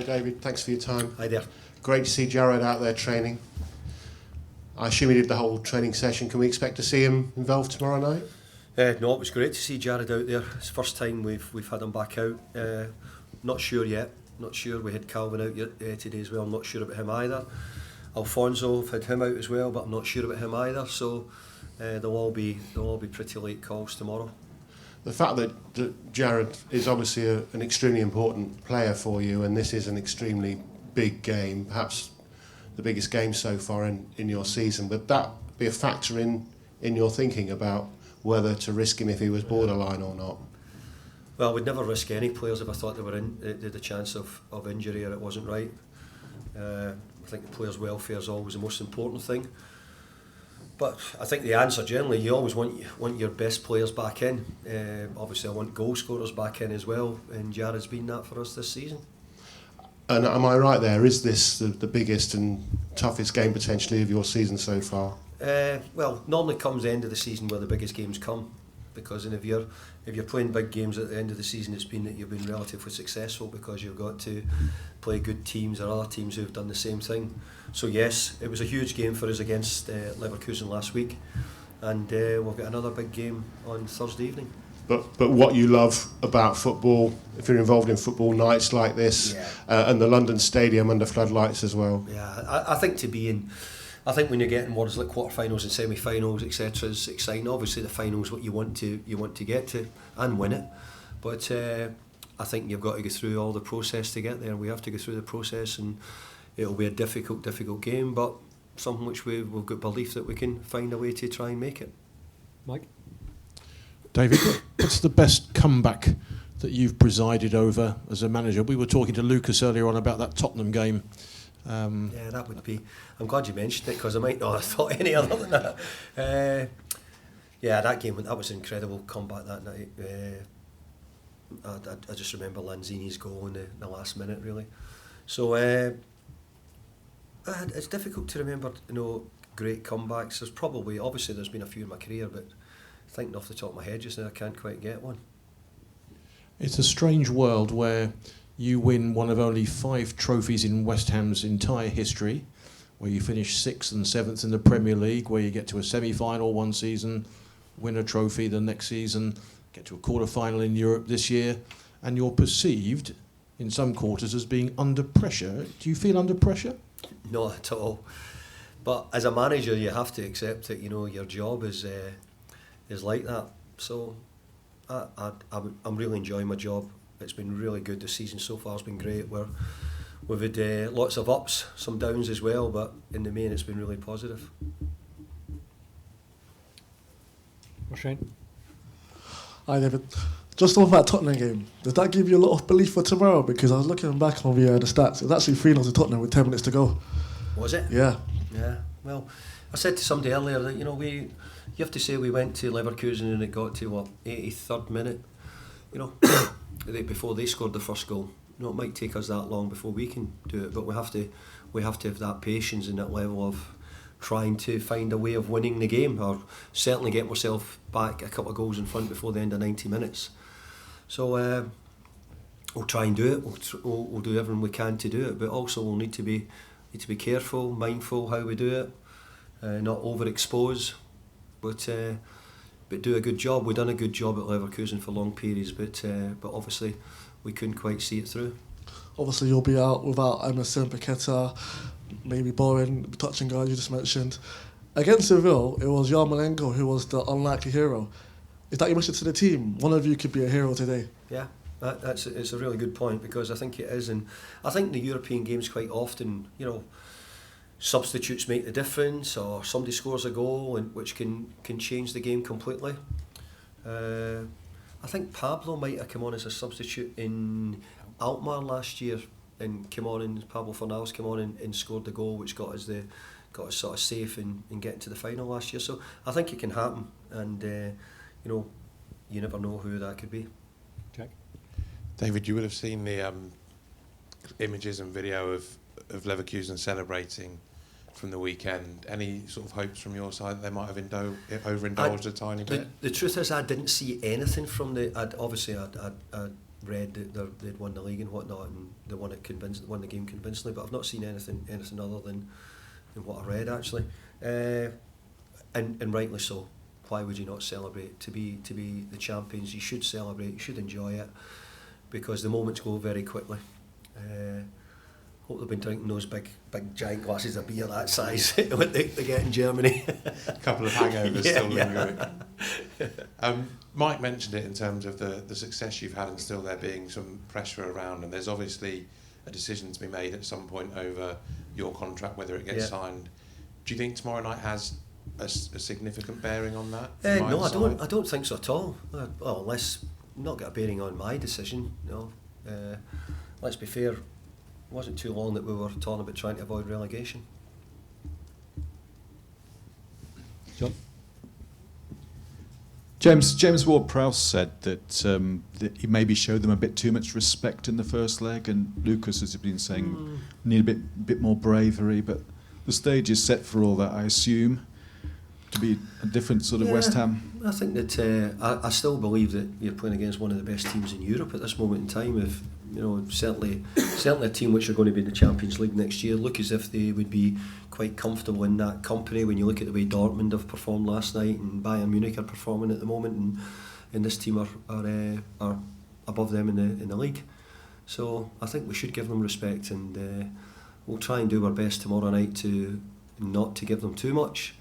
David. Thanks for your time. Hi there. Great to see Jared out there training. I assume he did the whole training session. Can we expect to see him involved tomorrow night? No, it was great to see Jared out there. It's the first time we've had him back out. Not sure yet. Not sure. We had Calvin out today as well. I'm not sure about him either. Alfonso, have had him out as well, but I'm not sure about him either. So they'll all be pretty late calls tomorrow. The fact that Jared is obviously an extremely important player for you, and this is an extremely big game, perhaps the biggest game so far in your season, would that be a factor in your thinking about whether to risk him if he was borderline or not? Well, we'd never risk any players if I thought they had a chance of injury or it wasn't right. I think the players' welfare is always the most important thing. But I think the answer generally, you always want your best players back in. Obviously, I want goal scorers back in as well, and Jared's been that for us this season. And am I right there? Is this the biggest and toughest game potentially of your season so far? Well, normally comes the end of the season where the biggest games come, because if you're playing big games at the end of the season, it's been that you've been relatively successful because you've got to play good teams or other teams who've done the same thing. So yes, it was a huge game for us against Leverkusen last week, and we've got another big game on Thursday evening. But what you love about football, if you're involved in football nights like this, and the London Stadium under floodlights as well. Yeah, I think I think when you're getting words like quarterfinals and semi-finals, etc., is exciting. Obviously, the finals what you want to get to and win it, but I think you've got to go through all the process to get there. We have to go through the process, and it'll be a difficult game, but something which we've got belief that we can find a way to try and make it. Mike? David, what's the best comeback that you've presided over as a manager? We were talking to Lucas earlier on about that Tottenham game. Yeah, that would be. I'm glad you mentioned it because I might not have thought any other than that. Yeah, that game, that was an incredible comeback that night. I just remember Lanzini's goal in the last minute, really. So it's difficult to remember, great comebacks. Obviously there's been a few in my career, but thinking off the top of my head just now, I can't quite get one. It's a strange world where you win one of only 5 trophies in West Ham's entire history, where you finish 6th and 7th in the Premier League, where you get to a semi-final one season, win a trophy the next season, get to a quarter-final in Europe this year, and you're perceived in some quarters as being under pressure. Do you feel under pressure? Not at all. But as a manager, you have to accept that your job is like that. So I'm really enjoying my job. It's been really good this season so far. It's been great. We've had lots of ups, some downs as well, but in the main it's been really positive. Shane? Hi David. Just off that Tottenham game, does that give you a lot of belief for tomorrow? Because I was looking back on the stats. It was actually 3-0 to Tottenham with 10 minutes to go. Was it? Yeah. Yeah. Well, I said to somebody earlier that you have to say we went to Leverkusen and it got to 83rd minute. Before they scored the first goal. It might take us that long before we can do it, but we have to have that patience and that level of trying to find a way of winning the game, or certainly get myself back a couple of goals in front before the end of 90 minutes. So we'll try and do it. We'll do everything we can to do it, but also we'll need to be careful, mindful how we do it, not overexpose, but do a good job. We've done a good job at Leverkusen for long periods, but obviously we couldn't quite see it through. Obviously you'll be out without Emerson, Paqueta, maybe Bowen, the touching guard you just mentioned. Against Seville, it was Yarmolenko who was the unlikely hero. Is that your message to the team? One of you could be a hero today. Yeah, it's a really good point, because I think it is, and I think the European games quite often, substitutes make the difference, or somebody scores a goal which can change the game completely. I think Pablo might have come on as a substitute in Alkmaar last year, and Pablo Fornals came on and scored the goal which got us sort of safe in getting to the final last year. So I think it can happen, and you never know who that could be. Jack? David, you would have seen the images and video of Leverkusen celebrating from the weekend. Any sort of hopes from your side that they might have overindulged a tiny bit? The truth is, I didn't see anything from read that they'd won the league and whatnot, and they won the game convincingly. But I've not seen anything other than what I read actually, and rightly so. Why would you not celebrate? To be the champions, you should celebrate. You should enjoy it, because the moments go very quickly. Hope they've been drinking those big giant glasses of beer that size what they get in Germany. A couple of hangovers still lingering. Mike mentioned it in terms of the success you've had, and still there being some pressure around, and there's obviously a decision to be made at some point over your contract, whether it gets signed. Do you think tomorrow night has a significant bearing on that? No, I don't think so at all. Well, unless not got a bearing on my decision. No, let's be fair. It wasn't too long that we were talking about trying to avoid relegation. John? James Ward-Prowse said that he maybe showed them a bit too much respect in the first leg, and Lucas has been saying need a bit more bravery, but the stage is set for all that, I assume, to be a different sort of West Ham. I think that I still believe that you're playing against one of the best teams in Europe at this moment in time. If certainly a team which are going to be in the Champions League next year look as if they would be quite comfortable in that company. When you look at the way Dortmund have performed last night and Bayern Munich are performing at the moment, and this team are above them in the league. So I think we should give them respect, and we'll try and do our best tomorrow night to not to give them too much.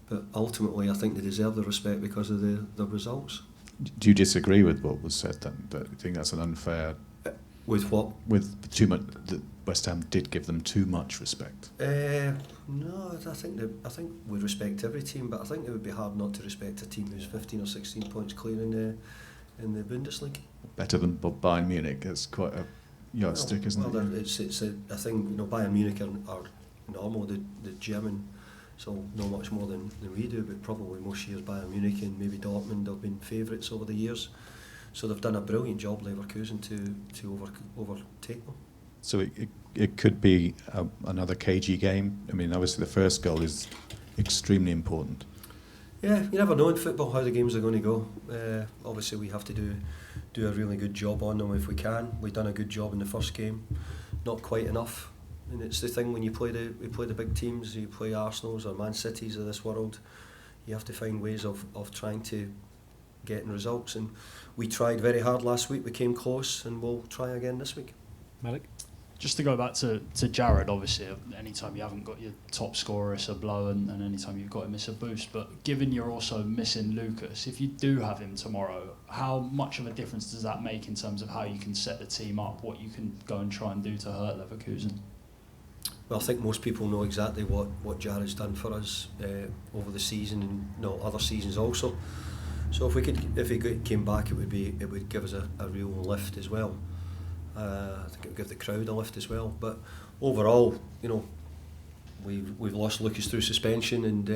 But ultimately, I think they deserve the respect because of the results. Do you disagree with what was said then? That you think that's an unfair? With what? With too much. That West Ham did give them too much respect. No, I think we respect every team, but I think it would be hard not to respect a team who's 15 or 16 points clear in the Bundesliga. Better than Bayern Munich. It's quite a yardstick, isn't it? Well, it's a thing. Bayern Munich are normal. The German. So not much more than we do, but probably most years Bayern Munich and maybe Dortmund have been favourites over the years. So they've done a brilliant job, Leverkusen, to overtake them. So it could be another cagey game. I mean, obviously the first goal is extremely important. Yeah, you never know in football how the games are going to go. Obviously we have to do a really good job on them if we can. We've done a good job in the first game, not quite enough. And it's the thing when you play the big teams, you play Arsenals or Man Cities of this world, you have to find ways of trying to get results. And we tried very hard last week, we came close, and we'll try again this week. Malik? Just to go back to Jared, obviously, anytime you haven't got your top scorer, it's a blow, and anytime you've got him, it's a boost. But given you're also missing Lucas, if you do have him tomorrow, how much of a difference does that make in terms of how you can set the team up, what you can go and try and do to hurt Leverkusen? Well, I think most people know exactly what Jared's done for us over the season and other seasons also. So if he came back, it would give us a real lift as well. I think it would give the crowd a lift as well. But overall, we've lost Lucas through suspension, and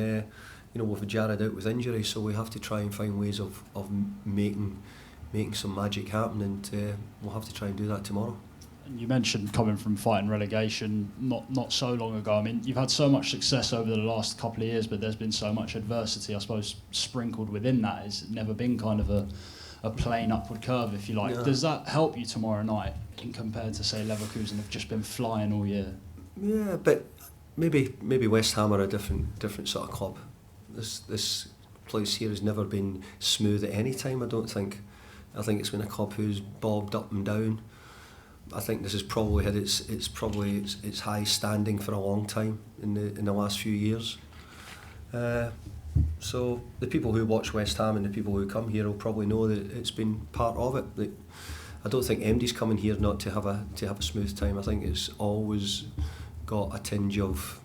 we've had Jared out with injury. So we have to try and find ways of making some magic happen, and we'll have to try and do that tomorrow. You mentioned coming from fighting relegation not so long ago. I mean, you've had so much success over the last couple of years, but there's been so much adversity, I suppose, sprinkled within that. It's never been kind of a plain upward curve, if you like. Yeah. Does that help you tomorrow night in compared to, say, Leverkusen have just been flying all year? Yeah, but maybe West Ham are a different sort of club. This place here has never been smooth at any time, I don't think. I think it's been a club who's bobbed up and down. I think this has probably had its high standing for a long time in the last few years. So the people who watch West Ham and the people who come here will probably know that it's been part of it. I don't think MD's coming here not to have a smooth time. I think it's always got a tinge of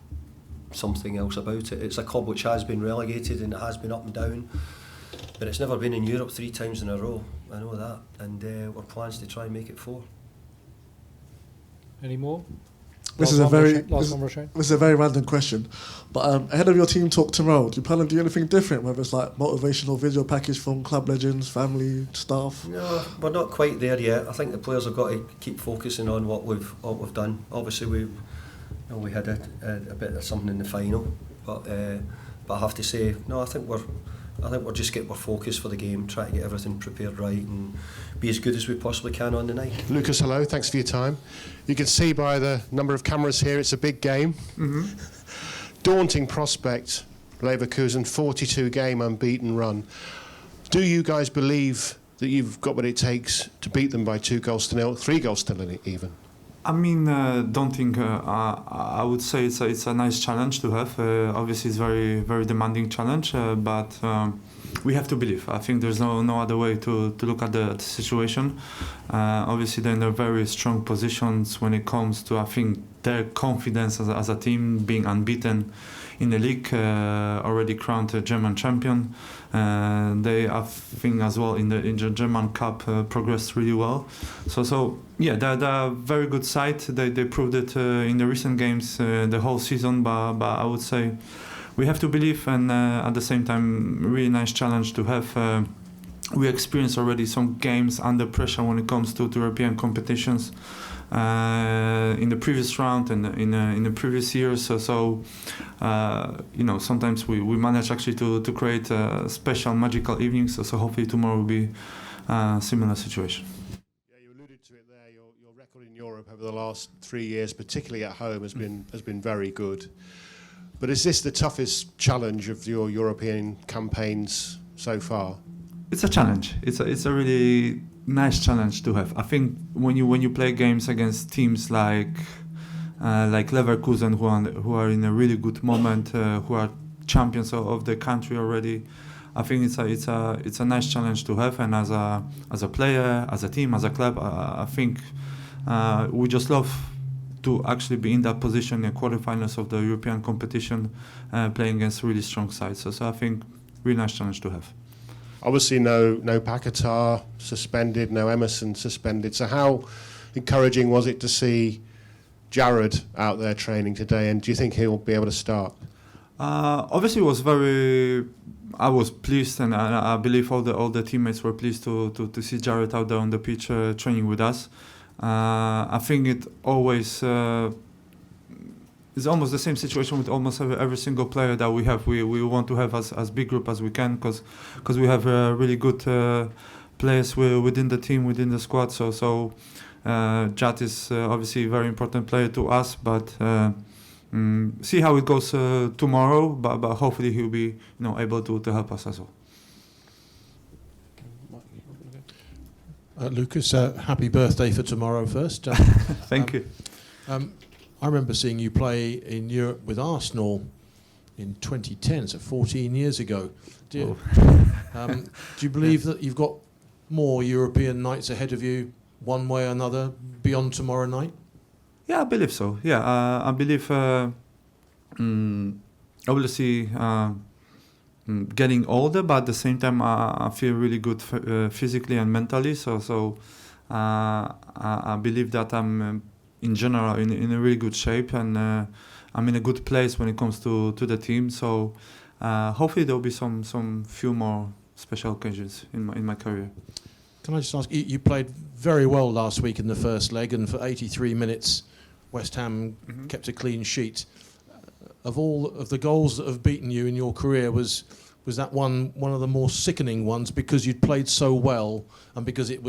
something else about it. It's a club which has been relegated and it has been up and down, but it's never been in Europe 3 times in a row. I know that, and our plans to try and make it 4. Any more? This is a very random question, but ahead of your team talk tomorrow, do you plan on doing anything different, whether it's like motivational video package from club legends, family, staff? No, we're not quite there yet. I think the players have got to keep focusing on what we've done. Obviously we had a bit of something in the final, but I have to say, no, I think we're I think we're focused for the game, try to get everything prepared right and be as good as we possibly can on the night. Lucas, hello, thanks for your time. You can see by the number of cameras here, it's a big game. Daunting prospect, Leverkusen, 42-game unbeaten run. Do you guys believe that you've got what it takes to beat them by 2-0, 3-0 even? I mean, don't think. I would say it's a nice challenge to have. Obviously, it's very very demanding challenge, but we have to believe. I think there's no other way to look at the situation. Obviously, they're in a very strong positions when it comes to, I think, their confidence as a team, being unbeaten in the league, already crowned a German champion. They, I think, as well in the German Cup progressed really well. So yeah, they're a very good side. They proved it in the recent games, the whole season. But I would say we have to believe, and at the same time, really nice challenge to have. We experienced already some games under pressure when it comes to European competitions. In the previous round and in the previous years, so sometimes we manage actually to create special magical evenings. So hopefully tomorrow will be a similar situation. Yeah, you alluded to it there. Your record in Europe over the last 3 years, particularly at home, has been very good. But is this the toughest challenge of your European campaigns so far? It's a challenge. It's a really nice challenge to have. I think when you play games against teams like Leverkusen, who are in a really good moment, who are champions of the country already, I think it's a nice challenge to have. And as a player, as a team, as a club, I think we just love to actually be in that position in quarterfinals of the European competition, playing against really strong sides. So I think really nice challenge to have. Obviously, no Paquetá suspended, no Emerson suspended. So how encouraging was it to see Jared out there training today? And do you think he'll be able to start? Obviously, I was pleased, and I believe all the teammates were pleased to see Jared out there on the pitch training with us. I think it always. It's almost the same situation with almost every single player that we have. We want to have as big group as we can because we have really good players within the team, within the squad. So Jad is obviously a very important player to us, but see how it goes tomorrow. But hopefully he'll be able to help us as well. Lucas, happy birthday for tomorrow first. Thank you. I remember seeing you play in Europe with Arsenal in 2010, so 14 years ago. Do you believe that you've got more European nights ahead of you, one way or another, beyond tomorrow night? Yeah, I believe so. Yeah, I believe obviously getting older, but at the same time I feel really good physically and mentally. So I believe that I'm in general in a really good shape, and I'm in a good place when it comes to the team. So hopefully there'll be some few more special occasions in my career. Can I just ask, you played very well last week in the first leg, and for 83 minutes West Ham kept a clean sheet. Of all of the goals that have beaten you in your career, was that one of the more sickening ones because you'd played so well and because it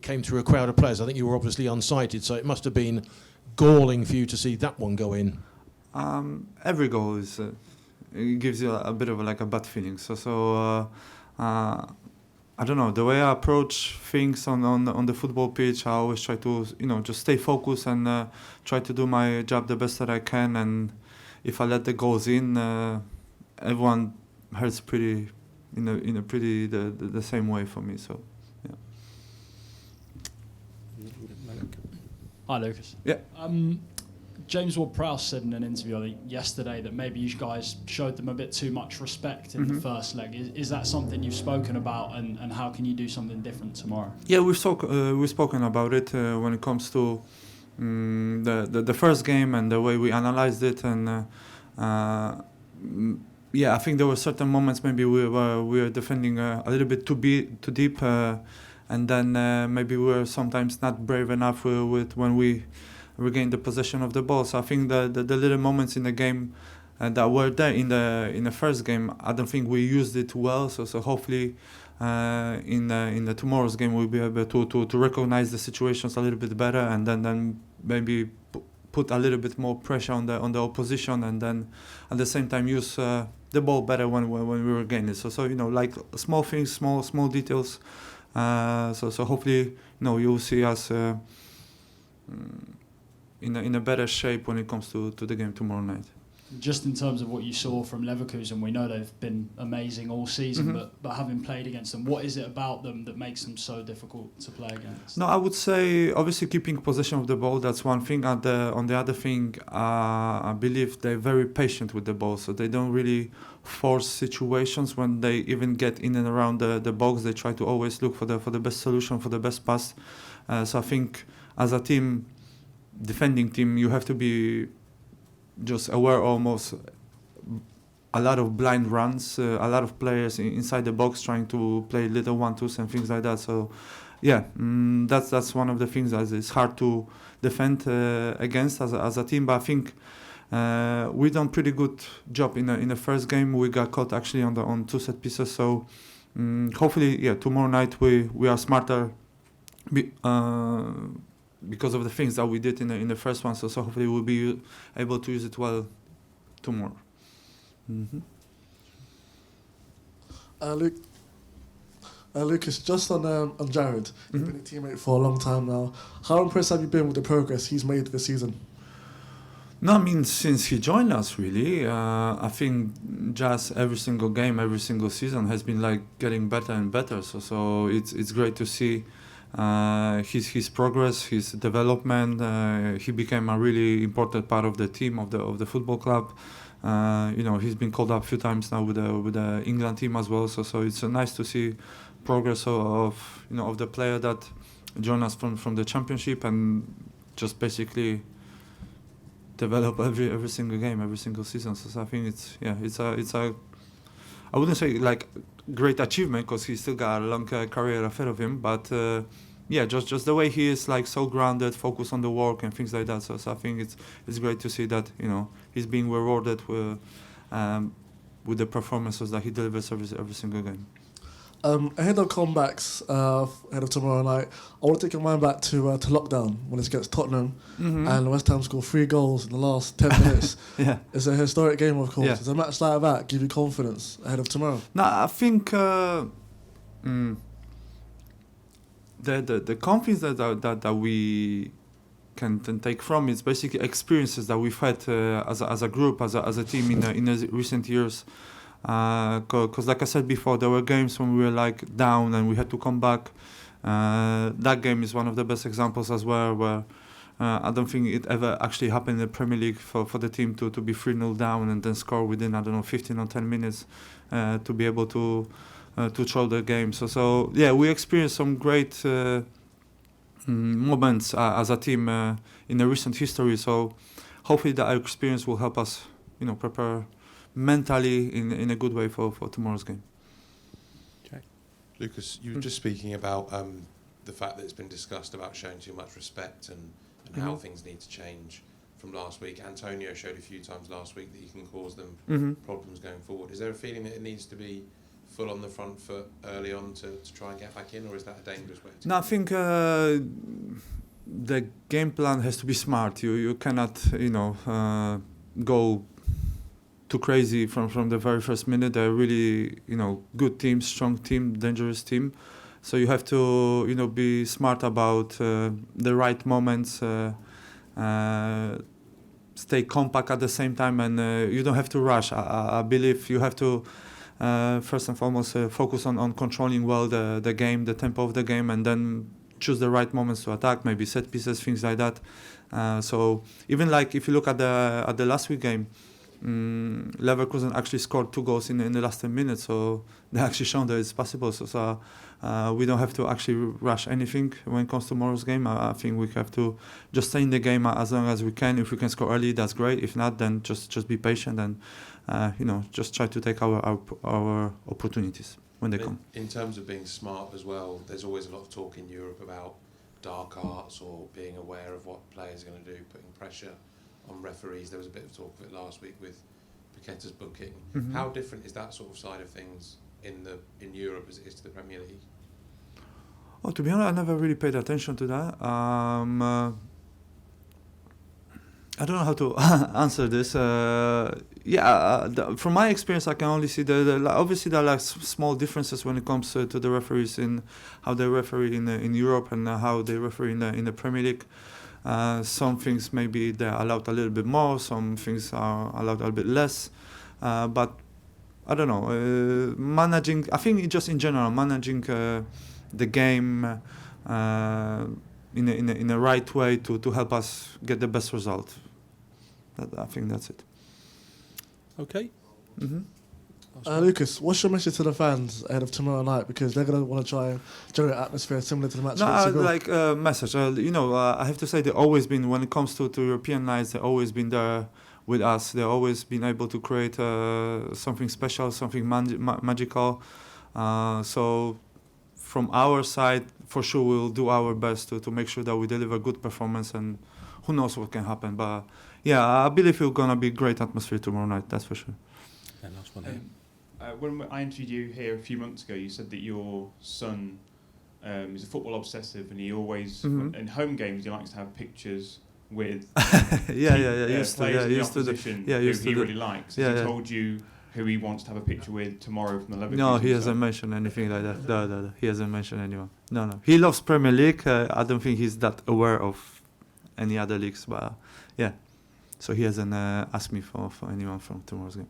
came through a crowd of players? I think you were obviously unsighted, so it must have been galling for you to see that one go in. Every goal is it gives you a bit of a bad feeling. So I don't know, the way I approach things on the football pitch, I always try to just stay focused and try to do my job the best that I can. And if I let the goals in, everyone hurts pretty in a pretty the same way for me. So. Hi, Lucas. Yeah. James Ward-Prowse said in an interview, I think, yesterday that maybe you guys showed them a bit too much respect in the first leg. Is that something you've spoken about, and how can you do something different tomorrow? Yeah, we've spoken about it when it comes to the first game and the way we analyzed it, and yeah, I think there were certain moments maybe we were defending a little bit too deep. And then maybe we were sometimes not brave enough with when we regained the possession of the ball. So I think the little moments in the game that were there in the first game. I don't think we used it well. So hopefully in the tomorrow's game we'll be able to recognize the situations a little bit better, and then maybe put a little bit more pressure on the opposition, and then at the same time use the ball better when we were gaining. So like small things, small details. So hopefully you'll see us in a better shape when it comes to the game tomorrow night. Just in terms of what you saw from Leverkusen, we know they've been amazing all season, Mm-hmm. but having played against them, what is it about them that makes them so difficult to play against? No, I would say obviously keeping possession of the ball, that's one thing. On the other thing, I believe they're very patient with the ball, so they don't really force situations. When they even get in and around the box, they try to always look for the best solution, for the best pass. So I think as a team, defending team, you have to be just aware almost a lot of blind runs, a lot of players inside the box trying to play little 1-2s and things like that. So yeah, that's one of the things that it's hard to defend against as a team. But I think we done pretty good job in the first game. We got caught actually on 2 set pieces. So hopefully, tomorrow night we are smarter because of the things that we did in the first one. So hopefully we'll be able to use it well tomorrow. Mm-hmm. Lucas, just on Jared, you've been a teammate for a long time now. How impressed have you been with the progress he's made this season? No, I mean, since he joined us, really, I think just every single game, every single season has been like getting better and better. So it's great to see his progress, his development. He became a really important part of the team of the football club. He's been called up a few times now with the England team as well. So it's nice to see progress of the player that joined us from the championship and just basically develop every single game, every single season. So I think it's a I wouldn't say like great achievement because he's still got a long career ahead of him, but just the way he is, like, so grounded, focused on the work and things like that. So I think it's great to see that he's being rewarded with the performances that he delivers every single game. Ahead of comebacks, ahead of tomorrow night, I want to take your mind back to lockdown when it's against Tottenham, and West Ham scored 3 goals in the last 10 minutes. Yeah, it's a historic game, of course. Yeah. Does a match like that give you confidence ahead of tomorrow? No, I think the confidence that we can take from is basically experiences that we've had as a group, as a team in the recent years. Because like I said before, there were games when we were like down and we had to come back. That game is one of the best examples as well, where I don't think it ever actually happened in the Premier League for the team to be 3-0 down and then score within 15 or 10 minutes to be able to throw the game. So we experienced some great moments as a team in the recent history. So hopefully that experience will help us, prepare mentally in a good way for tomorrow's game. Okay. Lucas, you were just speaking about the fact that it's been discussed about showing too much respect and how things need to change from last week. Antonio showed a few times last week that you can cause them problems going forward. Is there a feeling that it needs to be full on the front foot early on to try and get back in, or is that a dangerous way to No, I think the game plan has to be smart. You cannot, go too crazy from the very first minute. They're really, good team, strong team, dangerous team. So you have to, be smart about the right moments, stay compact at the same time, and you don't have to rush. I believe you have to first and foremost focus on controlling well the game, the tempo of the game, and then choose the right moments to attack, maybe set pieces, things like that. So even like if you look at the last week game, Leverkusen actually scored 2 goals in the last 10 minutes, so they actually shown that it's possible. So we don't have to actually rush anything when it comes to tomorrow's game. I think we have to just stay in the game as long as we can. If we can score early, that's great. If not, then just be patient and just try to take our opportunities when they come. In terms of being smart as well, there's always a lot of talk in Europe about dark arts or being aware of what players are going to do, putting pressure on referees. There was a bit of talk of it last week with Paqueta's booking. Mhm. How different is that sort of side of things in Europe as it is to the Premier League? Oh, to be honest, I never really paid attention to that. I don't know how to answer this. From my experience, I can only see obviously there are like small differences when it comes to the referees in how they referee in Europe and how they referee in the Premier League. Some things maybe they're allowed a little bit more, some things are allowed a little bit less. But I don't know. Managing, I think just in general, managing the game in a right way to help us get the best result. I think that's it. Okay. Mm-hmm. Lucas, what's your message to the fans ahead of tomorrow night? Because they're going to want to try and generate atmosphere similar to the match. Message. I have to say they've always been, when it comes to European nights, they've always been there with us. They've always been able to create something special, something magical. So from our side, for sure, we'll do our best to make sure that we deliver good performance, and who knows what can happen. But yeah, I believe it's going to be great atmosphere tomorrow night, that's for sure. And last one here. When I interviewed you here a few months ago, you said that your son is a football obsessive, and he always, in home games, he likes to have pictures with players in the opposition who he really likes. Has he told you who he wants to have a picture with tomorrow from the Leverkusen? No, he hasn't mentioned anything like that. No, he hasn't mentioned anyone. No. He loves Premier League. I don't think he's that aware of any other leagues, but yeah. So he hasn't asked me for anyone from tomorrow's game.